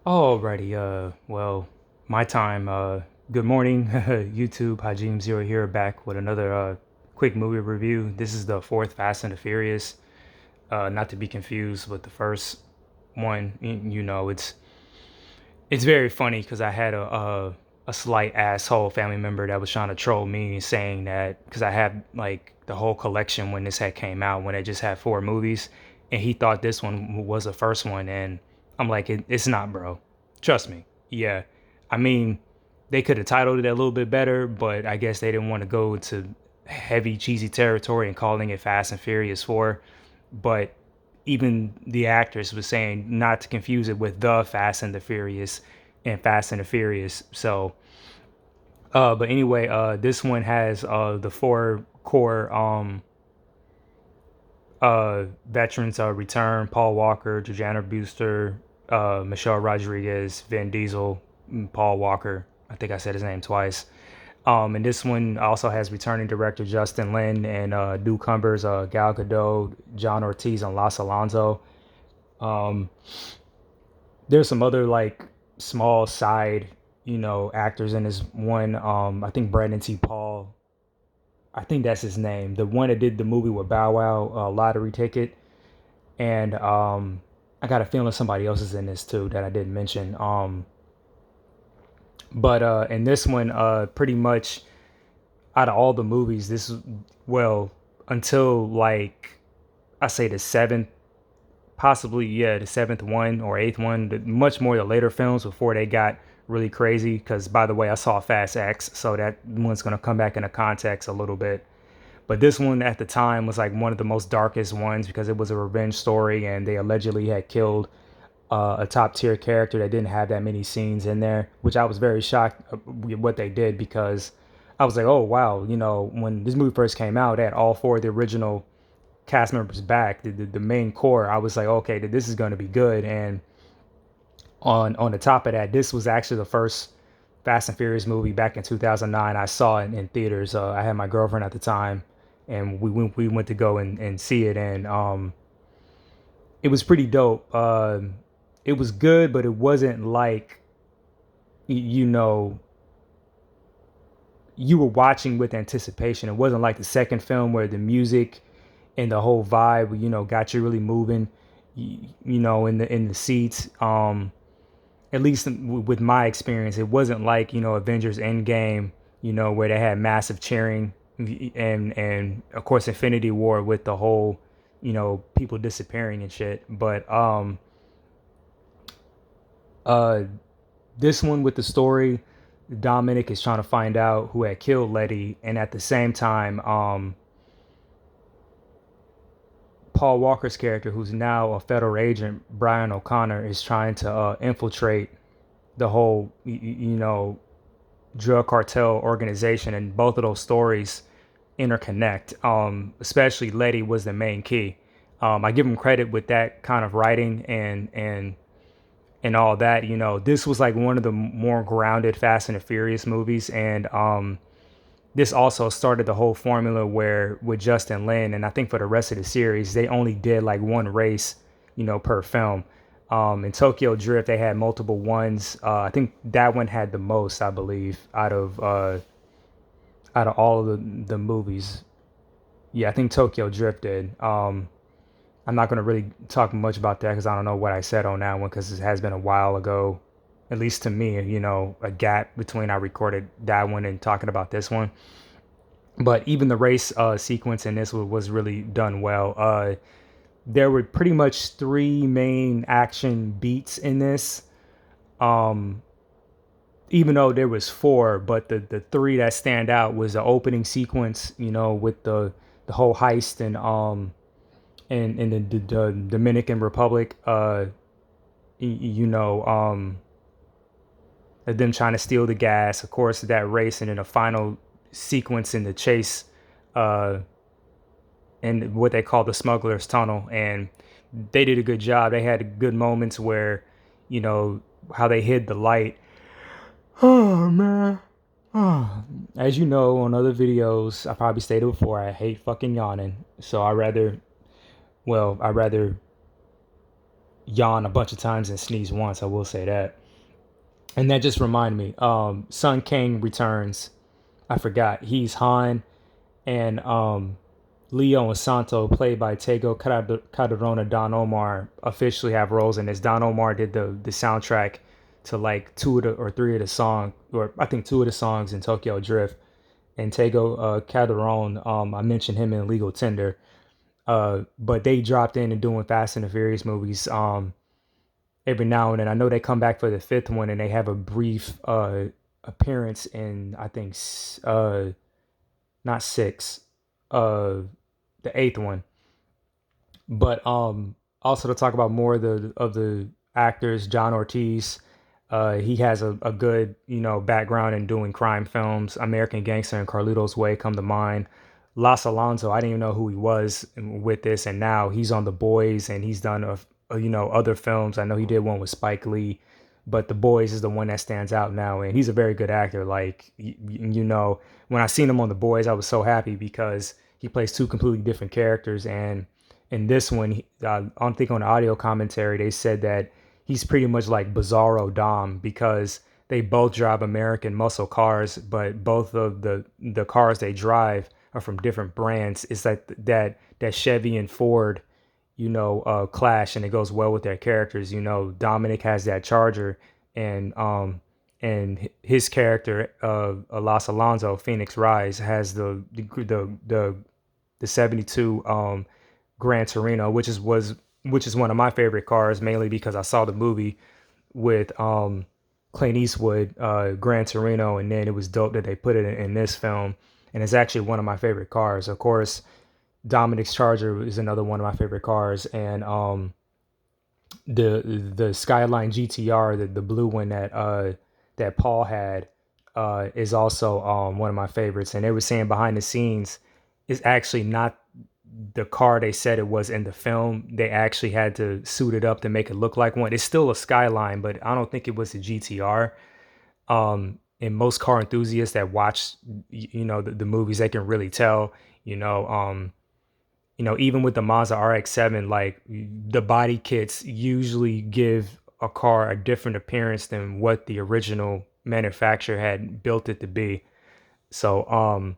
Alrighty, well, my time, good morning, YouTube, Hajim Zero here, back with another, quick movie review. This is the fourth Fast and the Furious, not to be confused with the first one. It's very funny because I had a slight asshole family member that was trying to troll me saying that, because I had, like, the whole collection when this had came out, when it just had four movies, and he thought this one was the first one, and I'm like, it's not, bro. Trust me. Yeah. I mean, they could have titled it a little bit better, but I guess they didn't want to go to heavy cheesy territory and calling it Fast and Furious 4. But even the actress was saying not to confuse it with the Fast and the Furious and Fast and the Furious. So, but anyway, this one has the four core veterans return: Paul Walker, Jordana Brewster, Michelle Rodriguez, Vin Diesel, Paul Walker. I think I said his name twice. And this one also has returning director Justin Lin and newcomers Gal Gadot, John Ortiz, and Los Alonso. Um, there's some other, like, small side, actors in this one. I think Brandon T. Paul. I think that's his name. The one that did the movie with Bow Wow, Lottery Ticket. And I got a feeling somebody else is in this too that I didn't mention. But in this one, pretty much out of all the movies, this is, well, until, like, I say the seventh, possibly, yeah, the seventh one or eighth one, much more the later films before they got really crazy. Because, by the way, I saw Fast X, so that one's gonna come back into context a little bit. But this one at the time was like one of the most darkest ones because it was a revenge story, and they allegedly had killed a top tier character that didn't have that many scenes in there, which I was very shocked with what they did, because I was like, oh wow, when this movie first came out, they had all four of the original cast members back, the main core. I was like, okay, this is going to be good. And on the top of that, this was actually the first Fast and Furious movie back in 2009. I saw it in theaters. I had my girlfriend at the time, and we went to go and see it, and it was pretty dope. It was good, but it wasn't like, you know you were watching with anticipation. It wasn't like the second film where the music and the whole vibe, got you really moving, in the seats. At least with my experience, it wasn't like, Avengers Endgame, where they had massive cheering, and of course Infinity War with the whole, people disappearing and shit. But uh this one with the story, Dominic is trying to find out who had killed Letty, and at the same time, Paul Walker's character, who's now a federal agent, Brian O'Connor, is trying to infiltrate the whole, drug cartel organization, and both of those stories interconnect. Especially Letty was the main key. I give him credit with that kind of writing and all that. This was like one of the more grounded Fast and the Furious movies, and this also started the whole formula where with Justin Lin, and I think for the rest of the series, they only did like one race, per film. In Tokyo Drift, they had multiple ones. I think that one had the most, I believe, out of all of the movies. Yeah, I think Tokyo Drift did. I'm not going to really talk much about that because I don't know what I said on that one, because it has been a while ago, at least to me, a gap between I recorded that one and talking about this one. But even the race sequence in this was really done well. There were pretty much three main action beats in this. Um, Even though there was four, but the three that stand out was the opening sequence, with the whole heist and in the Dominican Republic, you know, them trying to steal the gas, of course, that race, and then a final sequence in the chase, uh, in what they call the smuggler's tunnel. And they did a good job. They had good moments where, how they hid the light. Oh man. Oh. As you know, on other videos, I probably stated before, I hate fucking yawning. So I rather yawn a bunch of times and sneeze once. I will say that. And that just reminded me. Sun King returns. I forgot. He's Han, and Leo and Santo, played by Calderona, Don Omar, officially have roles in this. Don Omar did the soundtrack to like two of the or three of the songs, or I think two of the songs in Tokyo Drift. And Tego Calderon, I mentioned him in Legal Tender. But they dropped in and doing Fast and the Furious movies every now and then. I know they come back for the fifth one and they have a brief appearance in, I think, not six, uh, the eighth one. But also to talk about more of the actors, John Ortiz, he has a good background in doing crime films. American Gangster and Carlito's Way come to mind. Los Alonso, I didn't even know who he was with this, and now he's on The Boys and he's done other films. I know he did one with Spike Lee, but The Boys is the one that stands out now, and he's a very good actor. Like when I seen him on The Boys, I was so happy because he plays two completely different characters, and in this one, I think on the audio commentary they said that he's pretty much like Bizarro Dom because they both drive American muscle cars, but both of the cars they drive are from different brands. It's like that Chevy and Ford, clash, and it goes well with their characters. Dominic has that Charger, and his character, Los Alonso, Phoenix Rise, has the 72 Gran Torino, which is one of my favorite cars, mainly because I saw the movie with Clint Eastwood, Gran Torino, and then it was dope that they put it in this film. And it's actually one of my favorite cars. Of course, Dominic's Charger is another one of my favorite cars, and the Skyline GTR, the blue one that Paul had, is also one of my favorites. And they were saying behind the scenes is actually not the car they said it was in the film. They actually had to suit it up to make it look like one. It's still a Skyline, but I don't think it was a GTR. And most car enthusiasts that watch, the movies, they can really tell. Even with the Mazda RX-7, like the body kits usually give a car a different appearance than what the original manufacturer had built it to be. So,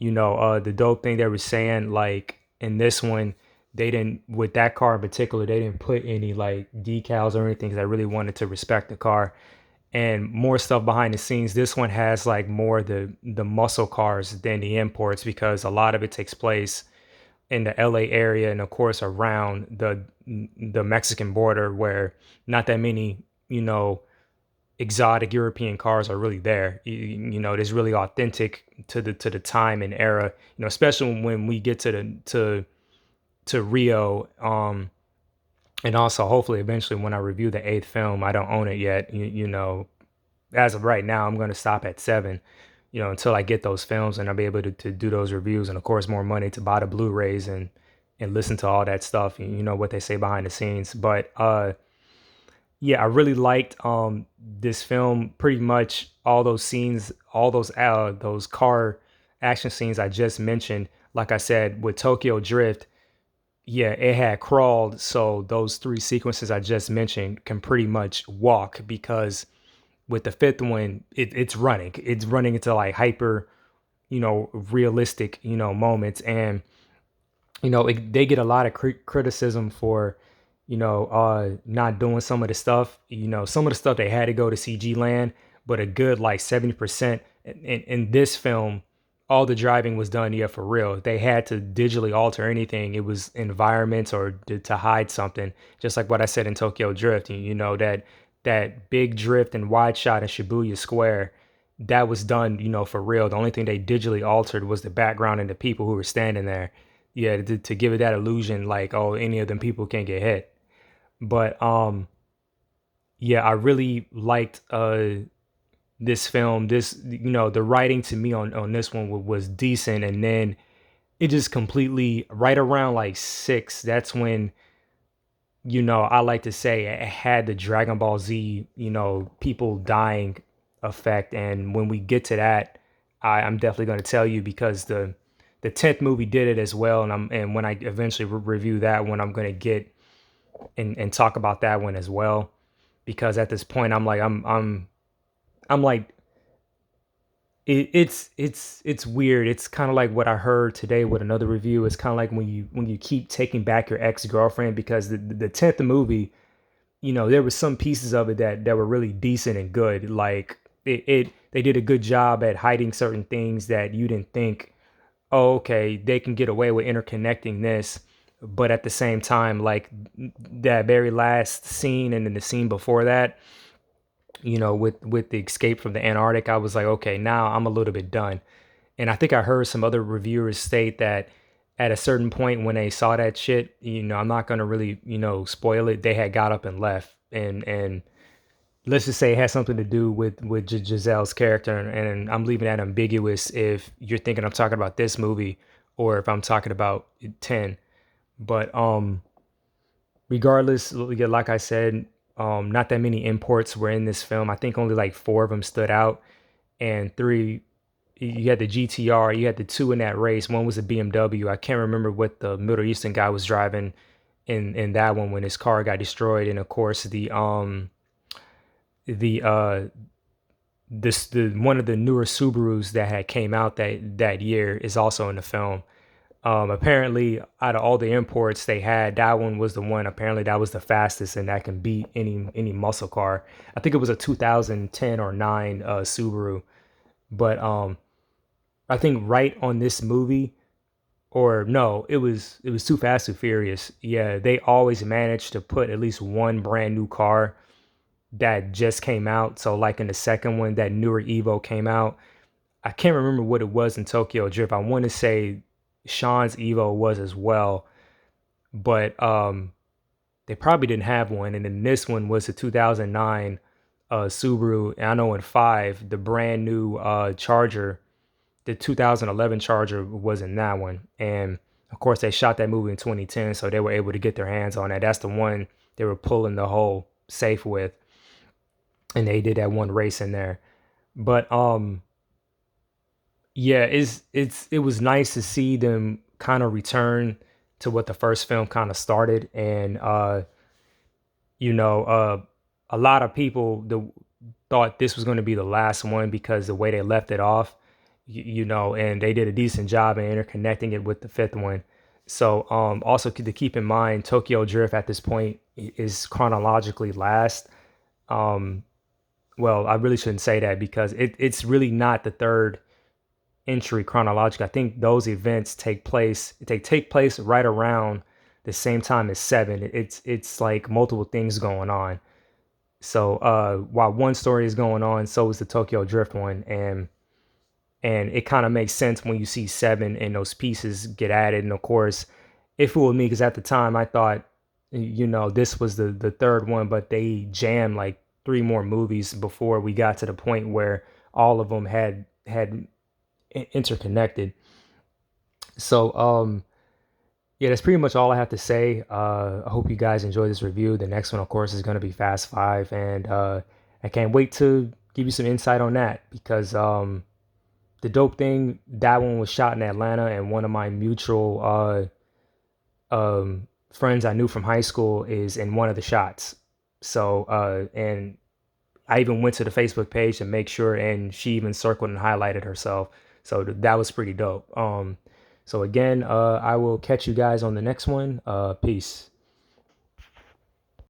the dope thing they were saying, like in this one, they didn't, with that car in particular, they didn't put any like decals or anything because I really wanted to respect the car. And more stuff behind the scenes. This one has like more the muscle cars than the imports because a lot of it takes place in the LA area and of course around the Mexican border where not that many, exotic European cars are really there. It's really authentic to the time and era. Especially when we get to Rio. And also hopefully eventually when I review the eighth film, I don't own it yet. As of right now, I'm going to stop at seven. Until I get those films and I'll be able to do those reviews and of course more money to buy the Blu-rays and listen to all that stuff. What they say behind the scenes, but yeah, I really liked this film. Pretty much all those scenes, all those car action scenes I just mentioned. Like I said, with Tokyo Drift, yeah, it had crawled. So those three sequences I just mentioned can pretty much walk because with the fifth one, it's running. It's running into like hyper, realistic, moments, and they get a lot of criticism for, not doing some of the stuff. Some of the stuff they had to go to CG land, but a good like 70% in this film, all the driving was done, yeah, for real. If they had to digitally alter anything, it was environments or to hide something. Just like what I said in Tokyo Drift, that big drift and wide shot in Shibuya Square, that was done, for real. The only thing they digitally altered was the background and the people who were standing there. Yeah, to give it that illusion, like, oh, any of them people can get hit. But yeah, I really liked this film. This, the writing to me on this one was decent, and then it just completely right around like six. That's when I like to say it had the Dragon Ball Z, people dying effect. And when we get to that, I'm definitely going to tell you because the tenth movie did it as well. And when I eventually review that one, I'm going to get and talk about that one as well, because at this point I'm like it's weird. It's kind of like what I heard today with another review. It's kind of like when you keep taking back your ex girlfriend, because the 10th movie, there was some pieces of it that were really decent and good. Like they did a good job at hiding certain things that you didn't think, oh, okay, they can get away with interconnecting this. But at the same time, like that very last scene and then the scene before that, with the escape from the Antarctic, I was like, okay, now I'm a little bit done. And I think I heard some other reviewers state that at a certain point when they saw that shit, I'm not gonna really, spoil it. They had got up and left, and let's just say it has something to do with Giselle's character, and I'm leaving that ambiguous if you're thinking I'm talking about this movie or if I'm talking about 10. But regardless, like I said, not that many imports were in this film. I think only like four of them stood out, and three. You had the GTR, you had the two in that race. One was a BMW. I can't remember what the Middle Eastern guy was driving in that one when his car got destroyed. And of course, the this the one of the newer Subarus that had came out that year is also in the film. Apparently, out of all the imports they had, that one was the one. Apparently, that was the fastest, and that can beat any muscle car. I think it was a 2010 or nine Subaru. But I think right on this movie, or no, it was Too Fast Too Furious. Yeah, they always managed to put at least one brand new car that just came out. So like in the second one, that newer Evo came out. I can't remember what it was in Tokyo Drift. I want to say Sean's Evo was as well, but they probably didn't have one. And then this one was a 2009 Subaru. And I know in five, the brand new Charger, the 2011 Charger was in that one. And of course, they shot that movie in 2010, so they were able to get their hands on that. That's the one they were pulling the whole safe with, and they did that one race in there. But yeah, it was nice to see them kind of return to what the first film kind of started, and you know, a lot of people thought this was going to be the last one because the way they left it off, and they did a decent job in interconnecting it with the fifth one. So, also to keep in mind, Tokyo Drift at this point is chronologically last. Um, well, I really shouldn't say that because it's really not the third entry chronologically. I think those events take place right around the same time as seven. It's like multiple things going on. So while one story is going on, so is the Tokyo Drift one, and it kind of makes sense when you see seven and those pieces get added. And of course, it fooled me because at the time I thought, this was the third one, but they jammed like three more movies before we got to the point where all of them had interconnected. So yeah, that's pretty much all I have to say. I hope you guys enjoy this review. The next one, of course, is going to be Fast Five, and I can't wait to give you some insight on that because the dope thing, that one was shot in Atlanta, and one of my mutual friends I knew from high school is in one of the shots. So and I even went to the Facebook page to make sure, and she even circled and highlighted herself. So that was pretty dope. So again, I will catch you guys on the next one. Peace.